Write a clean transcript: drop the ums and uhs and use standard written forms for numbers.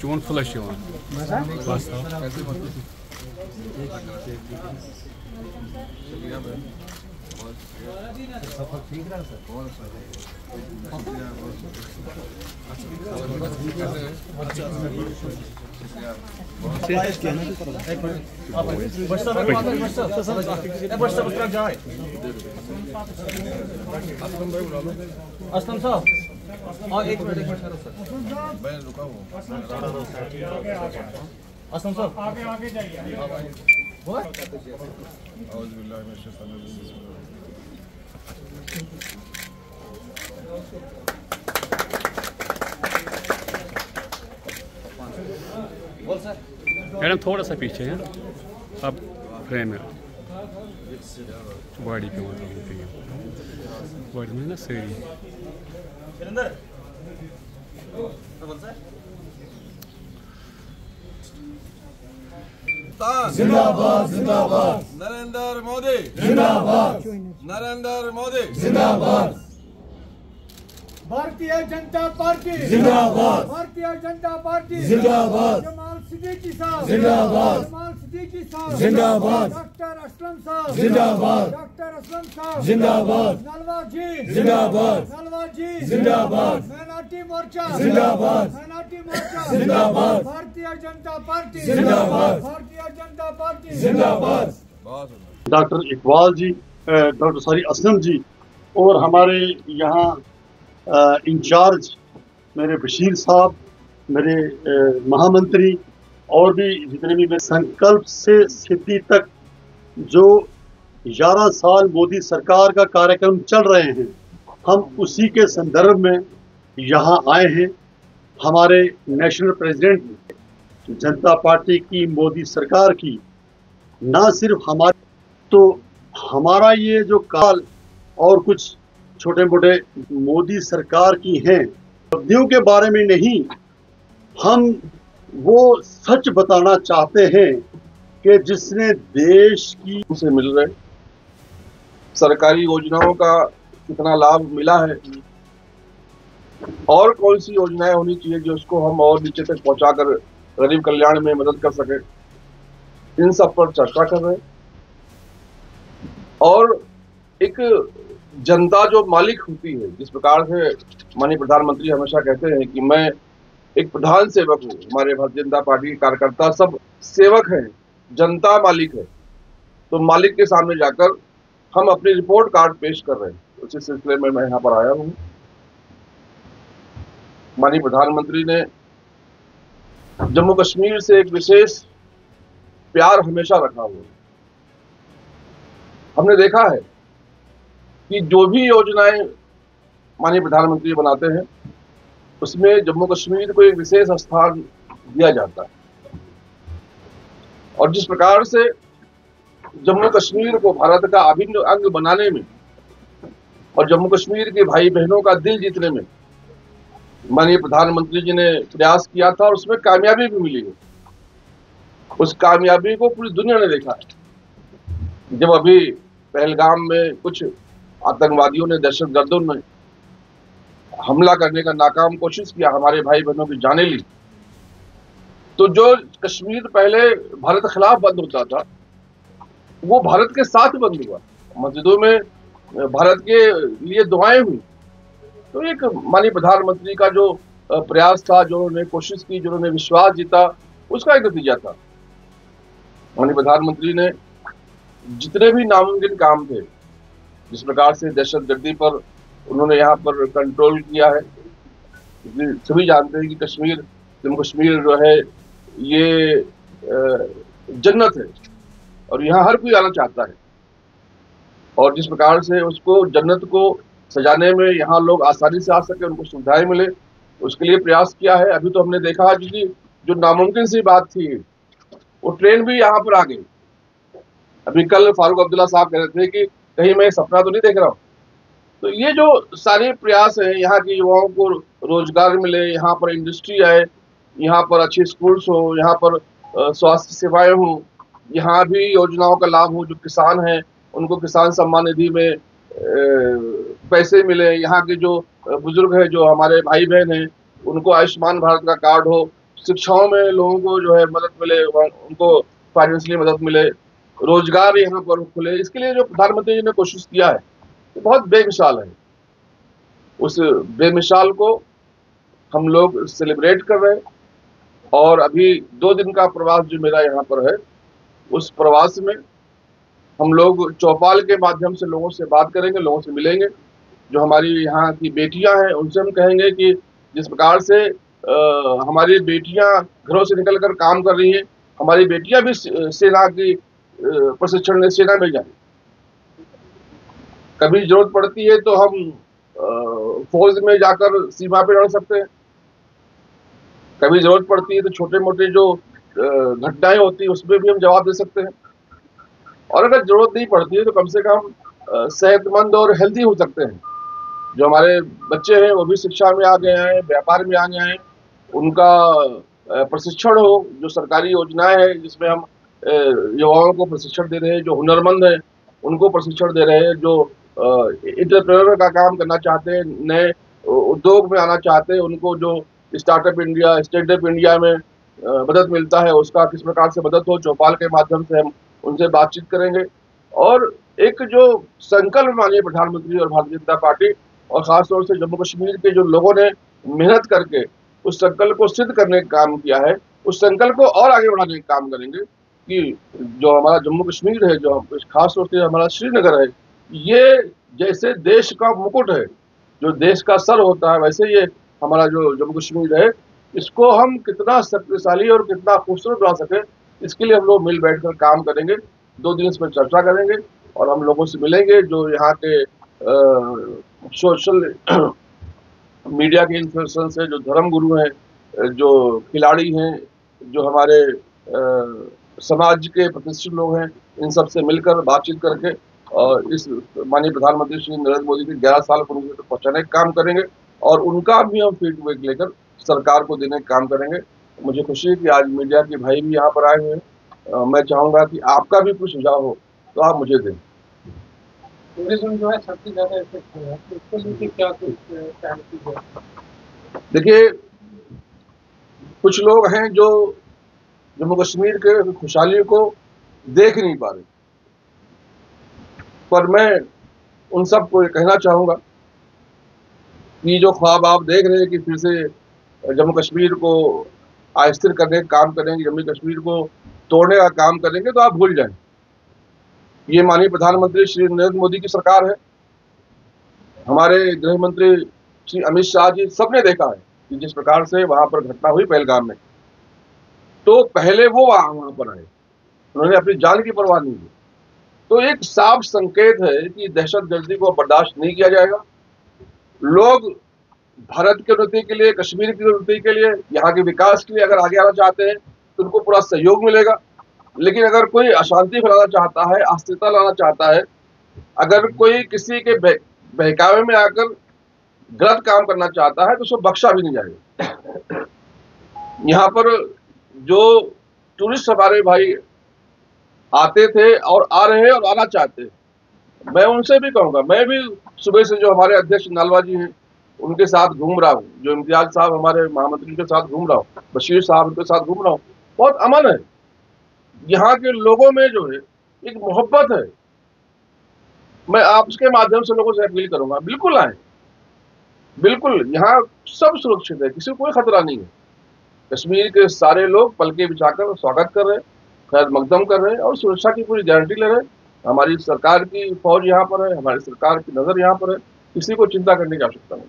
चून फ्लश बस असलम साहब और एक मिनट मैं रुका हूँ। असलम साहब आगे जाइए। बोल सर मैडम थोड़ा सा पीछे है अब फ्रेम में बॉडी पे बॉडी में ना सही जिंदाबाद जिंदाबाद नरेंद्र मोदी जिंदाबाद नरेंद्र मोदी जिंदाबाद भारतीय जनता पार्टी जिंदाबाद भारतीय जनता पार्टी जिंदाबाद जमाल सिद्दीकी साहब जिंदाबाद जमाल सिद्दीकी साहब जिंदाबाद डॉक्टर असलम साहब जिंदाबाद डॉक्टर असलम साहब जिंदाबाद नलवा जी जिंदाबाद नलवा जी जिंदाबाद मैनार्टी मोर्चा जिंदाबाद मैनार्टी मोर्चा जिंदाबाद भारतीय जनता पार्टी जिंदाबाद भारतीय जनता पार्टी जिंदाबाद डॉक्टर इकबाल जी, डॉक्टर असलम जी और हमारे यहाँ इंचार्ज मेरे बशीर साहब, मेरे महामंत्री और भी जितने भी मेरे संकल्प से सिद्धि तक जो 11 साल मोदी सरकार का कार्यक्रम चल रहे हैं, हम उसी के संदर्भ में यहाँ आए हैं। हमारे नेशनल प्रेसिडेंट जनता पार्टी की मोदी सरकार की ना सिर्फ हमारे तो हमारा ये जो काल और कुछ छोटे मोटे मोदी सरकार की हैं उपलब्धियों के बारे में नहीं, हम वो सच बताना चाहते हैं कि जिसने देश की से मिल रहे सरकारी योजनाओं का कितना लाभ मिला है और कौन सी योजनाएं होनी चाहिए जो उसको हम और नीचे तक पहुंचाकर गरीब कल्याण में मदद कर सके, इन सब पर चर्चा कर रहे हैं। और एक जनता जो मालिक होती है, जिस प्रकार से माननीय प्रधानमंत्री हमेशा कहते हैं कि मैं एक प्रधान सेवक हूँ, हमारे भारतीय जनता पार्टी के कार्यकर्ता सब सेवक हैं, जनता मालिक है। तो मालिक के सामने जाकर हम अपनी रिपोर्ट कार्ड पेश कर रहे हैं। उसी सिलसिले में मैं यहाँ पर आया हूँ। माननीय प्रधानमंत्री ने जम्मू कश्मीर से एक विशेष प्यार हमेशा रखा हुआ। हमने देखा है कि जो भी योजनाएं माननीय प्रधानमंत्री बनाते हैं उसमें जम्मू कश्मीर को एक विशेष स्थान दिया जाता है। और जिस प्रकार से जम्मू कश्मीर को भारत का अभिन्न अंग बनाने में और जम्मू कश्मीर के भाई बहनों का दिल जीतने में माननीय प्रधानमंत्री जी ने प्रयास किया था और उसमें कामयाबी भी मिली है। उस कामयाबी को पूरी दुनिया ने देखा है। जब अभी पहलगाम में कुछ आतंकवादियों ने, दहशतगर्दों ने हमला करने का नाकाम कोशिश किया, हमारे भाई बहनों की जानें ली, तो जो कश्मीर पहले भारत के खिलाफ बंद होता था वो भारत के साथ बंद हुआ। मस्जिदों में भारत के लिए दुआएं हुई। तो एक माननीय प्रधानमंत्री का जो प्रयास था, जो उन्होंने कोशिश की, जो उन्होंने विश्वास जीता, उसका एक नतीजा था। माननीय प्रधानमंत्री ने जितने भी नामुमकिन काम थे, जिस प्रकार से दहशतगर्दी पर उन्होंने यहाँ पर कंट्रोल किया है। सभी जानते हैं कि कश्मीर, जम्मू कश्मीर जो है ये जन्नत है और यहाँ हर कोई आना चाहता है। और जिस प्रकार से उसको जन्नत को सजाने में यहाँ लोग आसानी से आ सके, उनको सुविधाएं मिले, उसके लिए प्रयास किया है। अभी तो हमने देखा कि जो नामुमकिन सी बात थी वो ट्रेन भी यहाँ पर आ गई। अभी कल फारूक अब्दुल्ला साहब कह रहे थे कि कहीं मैं सपना तो नहीं देख रहा हूँ। तो ये जो सारे प्रयास हैं, यहाँ के युवाओं को रोजगार मिले, यहाँ पर इंडस्ट्री आए, यहाँ पर अच्छे स्कूल्स हो, यहाँ पर स्वास्थ्य सेवाएं हों, यहाँ भी योजनाओं का लाभ हो। जो किसान हैं उनको किसान सम्मान निधि में पैसे मिले। यहाँ के जो बुजुर्ग हैं, जो हमारे भाई बहन हैं, उनको आयुष्मान भारत का कार्ड हो। शिक्षाओं में लोगों को जो है मदद मिले, उनको फाइनेंशियली मदद मिले। रोजगार यहाँ पर खुले। इसके लिए जो प्रधानमंत्री जी ने कोशिश किया है वो बहुत बेमिसाल है। उस बेमिसाल को हम लोग सेलिब्रेट कर रहे हैं। और अभी 2 दिन का प्रवास जो मेरा यहाँ पर है, उस प्रवास में हम लोग चौपाल के माध्यम से लोगों से बात करेंगे, लोगों से मिलेंगे। जो हमारी यहाँ की बेटियां हैं उनसे हम कहेंगे कि जिस प्रकार से हमारी बेटियां घरों से निकलकर काम कर रही हैं, हमारी बेटियां भी सेना की प्रशिक्षण में सेना में जाए। कभी जरूरत पड़ती है तो हम फौज में जाकर सीमा पे लड़ सकते हैं। कभी जरूरत पड़ती है तो छोटे मोटे जो घटनाएं होती है उसमें भी हम जवाब दे सकते हैं। और अगर जरूरत नहीं पड़ती है तो कम से कम सेहतमंद और हेल्दी हो सकते हैं। जो हमारे बच्चे हैं वो भी शिक्षा में आ गए हैं, व्यापार में आ गए हैं। उनका प्रशिक्षण हो, जो सरकारी योजनाएं हैं जिसमें हम युवाओं को प्रशिक्षण दे रहे हैं, जो हुनरमंद हैं उनको प्रशिक्षण दे रहे हैं, जो एंटरप्रेन्योर का काम करना चाहते हैं, नए उद्योग में आना चाहते हैं, उनको जो स्टार्टअप इंडिया, स्टैंडअप इंडिया में मदद मिलता है उसका किस प्रकार से मदद हो, चौपाल के माध्यम से हम उनसे बातचीत करेंगे। और एक जो संकल्प मानिए प्रधानमंत्री और भारतीय जनता पार्टी और खासतौर से जम्मू कश्मीर के जो लोगों ने मेहनत करके उस संकल्प को सिद्ध करने का काम किया है, उस संकल्प को और आगे बढ़ाने का काम करेंगे कि जो हमारा जम्मू कश्मीर है, जो खासतौर से हमारा श्रीनगर है, ये जैसे देश का मुकुट है, जो देश का सर होता है, वैसे ये हमारा जो जम्मू कश्मीर है, इसको हम कितना शक्तिशाली और कितना खूबसूरत बना सके, इसके लिए हम लोग मिल बैठकर काम करेंगे। 2 दिन इस पर चर्चा करेंगे और हम लोगों से मिलेंगे। जो यहाँ के सोशल मीडिया के इन्फ्लुएंसर्स हैं, जो धर्म गुरु हैं, जो खिलाड़ी हैं, जो हमारे समाज के प्रतिष्ठित लोग हैं, इन सब से मिलकर बातचीत करके और इस माननीय प्रधानमंत्री श्री नरेंद्र मोदी के 11 साल पूर्ण तक पहुँचाने का काम करेंगे। और उनका भी हम फीडबैक लेकर सरकार को देने का काम करेंगे। मुझे खुशी है कि आज मीडिया के भाई भी यहाँ पर आए हुए हैं। मैं चाहूँगा कि आपका भी कुछ सुझाव हो तो आप मुझे दें। टूरिज्म जो है सबसे ज्यादा इफेक्ट हो रहा है, तो उसको लेके क्या कुछ प्लान कीजिए? देखिए, कुछ लोग हैं जो जम्मू कश्मीर के खुशहाली को देख नहीं पा रहे, पर मैं उन सबको ये कहना चाहूँगा कि जो ख्वाब आप देख रहे हैं कि फिर से जम्मू कश्मीर को अस्थिर करने का काम करेंगे, जम्मू कश्मीर को तोड़ने का काम करेंगे, तो आप भूल जाएं। ये माननीय प्रधानमंत्री श्री नरेंद्र मोदी की सरकार है। हमारे गृह मंत्री श्री अमित शाह जी सबने देखा है कि जिस प्रकार से वहां पर घटना हुई पहलगाम में, तो पहले वो वहां पर आए, उन्होंने अपनी जान की परवाह नहीं की। तो एक साफ संकेत है कि दहशतगर्दी को बर्दाश्त नहीं किया जाएगा। लोग भारत की उन्नति के लिए, कश्मीर की उन्नति के लिए, यहाँ के विकास के लिए अगर आगे आना चाहते हैं तो उनको पूरा सहयोग मिलेगा। लेकिन अगर कोई अशांति फैलाना चाहता है, अस्थिरता लाना चाहता है, अगर कोई किसी के बहकावे में आकर गलत काम करना चाहता है तो उसको बख्शा भी नहीं जाएगा। यहाँ पर जो टूरिस्ट हमारे भाई आते थे और आ रहे हैं और आना चाहते हैं, मैं उनसे भी कहूँगा, मैं भी सुबह से जो हमारे अध्यक्ष नालवा जी हैं उनके साथ घूम रहा हूँ, जो इम्तियाज साहब हमारे महामंत्री के साथ घूम रहा हूँ, बशीर साहब उनके साथ घूम रहा हूँ। बहुत अमन है यहाँ के लोगों में, जो है एक मोहब्बत है। मैं आपके माध्यम से लोगों से अपील करूंगा, बिल्कुल आए, बिल्कुल यहाँ सब सुरक्षित है, किसी को कोई खतरा नहीं है। कश्मीर के सारे लोग पलके बिछाकर स्वागत कर रहे हैं, खैर मकदम कर रहे हैं और सुरक्षा की पूरी गारंटी ले रहे हैं। हमारी सरकार की फौज यहाँ पर है, हमारी सरकार की नजर यहाँ पर है, किसी को चिंता करने की आवश्यकता नहीं।